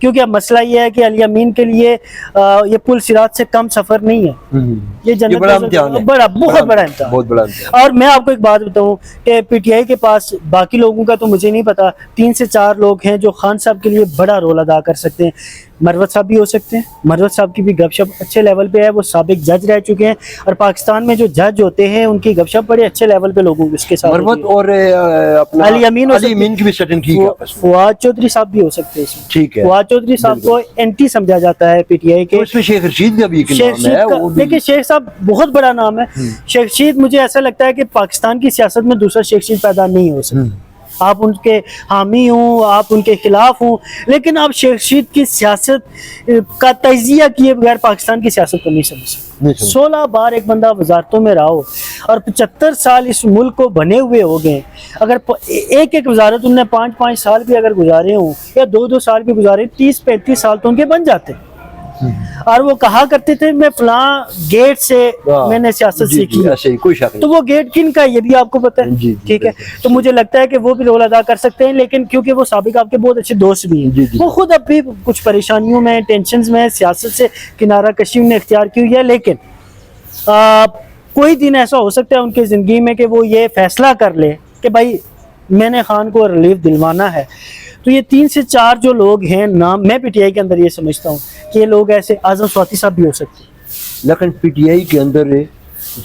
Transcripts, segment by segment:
کیونکہ اب مسئلہ یہ ہے کہ علی امین کے لیے یہ پل صراط سے کم سفر نہیں ہے، یہ جنت بڑا امتحان ہے، بہت بڑا امتحان، بہت بڑا امتحان۔ اور میں آپ کو ایک بات بتاؤں کہ پی ٹی آئی کے پاس باقی لوگوں کا تو مجھے نہیں پتا، 3 سے 4 لوگ ہیں جو خان صاحب کے لیے بڑا رول ادا کر سکتے ہیں۔ مروت صاحب بھی ہو سکتے ہیں، مروت صاحب کی بھی گپ شپ اچھے لیول پہ ہے، وہ سابق جج رہ چکے ہیں، اور پاکستان میں جو جج ہوتے ہیں ان کی گپ شپ بڑے اچھے لیول پہ لوگوں کے ساتھ مروت ہوتی ہے۔ اور اپنا علی امین ہو علی امین کی بھی سیٹنگ ٹھیک ہے آپس میں، فواد چودھری صاحب بھی ہو سکتے ہیں اس میں۔ ٹھیک ہے، فواد چودھری صاحب کو اینٹی سمجھا جاتا ہے پی ٹی آئی کے۔ اس میں شیخ رشید کا بھی ایک شیخ نام رشید ہے، کا وہ بھی دیکھیں شیخ صاحب بہت بڑا نام ہے۔ شیخ رشید مجھے ایسا لگتا ہے کہ پاکستان کی سیاست میں دوسرا شیخ رشید پیدا نہیں ہو سکتا، آپ ان کے حامی ہوں، آپ ان کے خلاف ہوں، لیکن آپ شیخ رشید کی سیاست کا تجزیہ کیے بغیر پاکستان کی سیاست کو نہیں سمجھ سکتے۔ 16 بار ایک بندہ وزارتوں میں رہا ہو اور 75 سال اس ملک کو بنے ہوئے ہو گئے، اگر ایک ایک وزارت انہوں نے 5-5 سال بھی اگر گزارے ہوں یا 2-2 سال بھی گزارے، 30-35 سال تو ان کے بن جاتے، اور وہ کہا کرتے تھے میں فلاں گیٹ سے میں نے سیاست سیکھی، ایسے ہی کوئی شک تو نہیں۔ وہ گیٹ کن کا ہے یہ بھی آپ کو پتہ ہے، جی، ٹھیک ہے، تو مجھے لگتا ہے کہ وہ بھی رول ادا کر سکتے ہیں، لیکن کیونکہ وہ سابق آپ کے بہت اچھے دوست بھی ہیں، وہ خود اب بھی کچھ پریشانیوں میں، ٹینشنز میں، سیاست سے کنارہ کشی انہوں نے اختیار کی ہوئی ہے، لیکن کوئی دن ایسا ہو سکتا ہے ان کی زندگی میں کہ وہ یہ فیصلہ کر لے کہ بھائی میں نے خان کو ریلیف دلوانا ہے۔ تو یہ 3 سے 4 جو لوگ ہیں نام، میں پی ٹی آئی کے اندر یہ سمجھتا ہوں کہ یہ لوگ ایسے اعظم سواتی صاحب بھی ہو سکتے ہیں، لیکن پی ٹی آئی کے اندر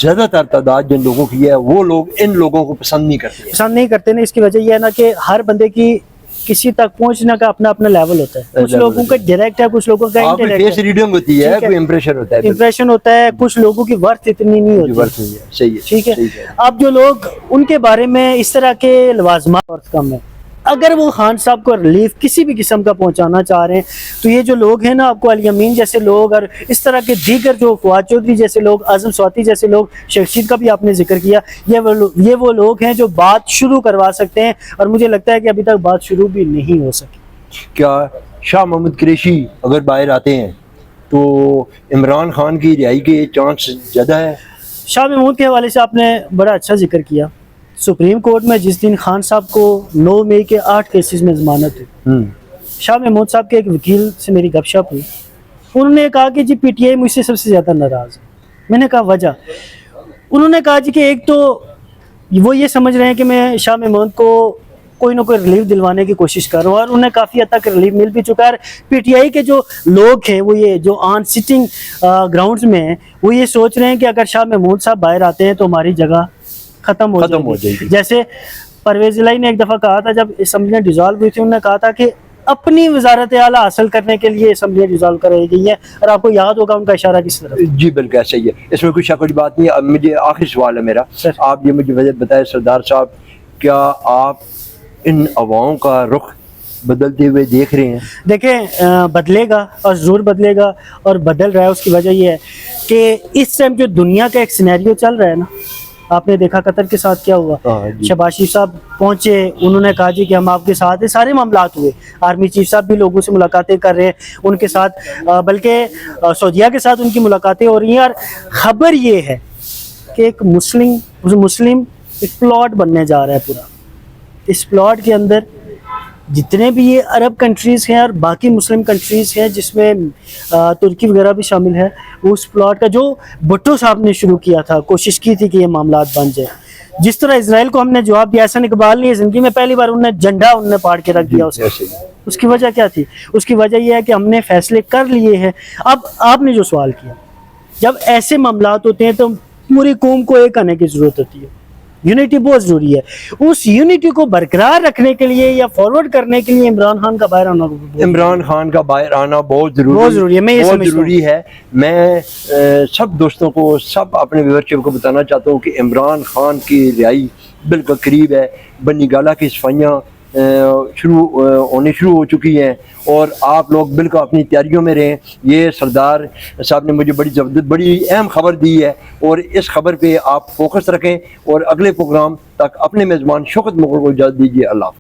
زیادہ تر تعداد جن لوگوں کی ہے وہ لوگ ان لوگوں کو پسند نہیں کرتے ہیں۔ پسند نہیں کرتے نا، اس کی وجہ یہ ہے نا کہ ہر بندے کی کسی تک پہنچنے کا اپنا اپنا لیول ہوتا ہے، کچھ لوگوں کا ڈائریکٹ ہے، کچھ لوگوں کا آپ کی فیس انڈائریکٹ ہے، ریڈنگ ہوتی ہے، کوئی امپریشن ہوتا ہے، امپریشن ہوتا ہے، کچھ لوگوں کی ورتھ اتنی نہیں ہوتی، ورث نہیں ہے، صحیح ہے، ٹھیک ہے۔ صحیح ہے۔ اب جو لوگ ان کے بارے میں اس طرح کے لوازمات ورث کم ہے، اگر وہ خان صاحب کو ریلیف کسی بھی قسم کا پہنچانا چاہ رہے ہیں تو یہ جو لوگ ہیں نا، آپ کو علی امین جیسے لوگ اور اس طرح کے دیگر جو فواد چودھری جیسے لوگ، اعظم سواتی جیسے لوگ، شیخ رشید کا بھی آپ نے ذکر کیا، یہ وہ لوگ ہیں جو بات شروع کروا سکتے ہیں، اور مجھے لگتا ہے کہ ابھی تک بات شروع بھی نہیں ہو سکی۔ کیا شاہ محمود قریشی اگر باہر آتے ہیں تو عمران خان کی رہائی کے چانس زیادہ ہے؟ شاہ محمود کے حوالے سے آپ نے بڑا اچھا ذکر کیا۔ سپریم کورٹ میں جس دن خان صاحب کو 9 مئی کے 8 کیسز میں ضمانت ہوئی، شاہ محمود صاحب کے ایک وکیل سے میری گپ شپ ہوئی، انہوں نے کہا کہ جی پی ٹی آئی مجھ سے سب سے زیادہ ناراض ہے۔ میں نے کہا وجہ؟ انہوں نے کہا جی کہ ایک تو وہ یہ سمجھ رہے ہیں کہ میں شاہ محمود کو کوئی نہ کوئی ریلیف دلوانے کی کوشش کر رہا ہوں، اور انہیں کافی حد تک ریلیف مل بھی چکا ہے۔ پی ٹی آئی کے جو لوگ ہیں وہ یہ جو آن سٹنگ گراؤنڈز میں ہیں وہ یہ سوچ رہے ہیں کہ اگر شاہ محمود صاحب باہر آتے ہیں تو ہماری جگہ ختم ہو جائے گی۔ جیسے پرویز الہی نے ایک دفعہ کہا تھا جب اسمبلیاں ڈیزالو ہوئی تھی، انہوں نے کہا تھا کہ اپنی وزارت اعلیٰ حاصل کرنے کے لیے اسمبلیاں ڈیزالو کرائی گئی ہیں، اور آپ کو یاد ہوگا ان کا اشارہ کس طرف۔ جی بالکل ایسا ہی ہے، اس میں کوئی شک والی بات نہیں ہے۔ اب مجھے آخری سوال ہے میرا، آپ یہ مجھے بتائیں سردار صاحب، کیا آپ ان عوام کا رخ بدلتے ہوئے دیکھ رہے ہیں؟ دیکھیں بدلے گا اور ضرور بدلے گا، اور بدل رہا ہے۔ اس کی وجہ یہ ہے کہ اس ٹائم جو دنیا کا ایک سینیریو چل رہا ہے نا، آپ نے دیکھا قطر کے ساتھ کیا ہوا، شہباز شریف صاحب پہنچے، انہوں نے کہا جی کہ ہم آپ کے ساتھ ہیں، سارے معاملات ہوئے، آرمی چیف صاحب بھی لوگوں سے ملاقاتیں کر رہے ہیں ان کے ساتھ، بلکہ سعودیہ کے ساتھ ان کی ملاقاتیں ہو رہی ہیں، اور خبر یہ ہے کہ ایک مسلم ایک پلاٹ بننے جا رہا ہے پورا۔ اس پلاٹ کے اندر جتنے بھی یہ عرب کنٹریز ہیں اور باقی مسلم کنٹریز ہیں جس میں ترکی وغیرہ بھی شامل ہے، اس پلاٹ کا جو بھٹو صاحب نے شروع کیا تھا، کوشش کی تھی کہ یہ معاملات بن جائے، جس طرح اسرائیل کو ہم نے جواب دیا، احسن اقبال نے زندگی میں پہلی بار انہوں نے جھنڈا پاڑ کے رکھ دیا اس کی وجہ کیا تھی؟ اس کی وجہ یہ ہے کہ ہم نے فیصلے کر لیے ہیں۔ اب آپ نے جو سوال کیا، جب ایسے معاملات ہوتے ہیں تو پوری قوم کو ایک آنے کی ضرورت ہوتی ہے، یونٹی بہت ضروری ہے۔ اس یونٹی کو برقرار رکھنے کے لیے یا فارورڈ کرنے کے لیے عمران خان کا باہر آنا باہر آنا بہت ضروری ہے، بہت ضروری ہے۔ میں سب دوستوں کو، سب اپنے ویورشپ کو بتانا چاہتا ہوں کہ عمران خان کی رہائی بالکل قریب ہے، بنی گالہ کی صفائیاں ہونی شروع ہو چکی ہیں، اور آپ لوگ بالکل اپنی تیاریوں میں رہیں۔ یہ سردار صاحب نے مجھے بڑی اہم خبر دی ہے، اور اس خبر پہ آپ فوکس رکھیں، اور اگلے پروگرام تک اپنے میزبان شوکت مغل کو اجازت دیجیے۔ اللہ حافظ۔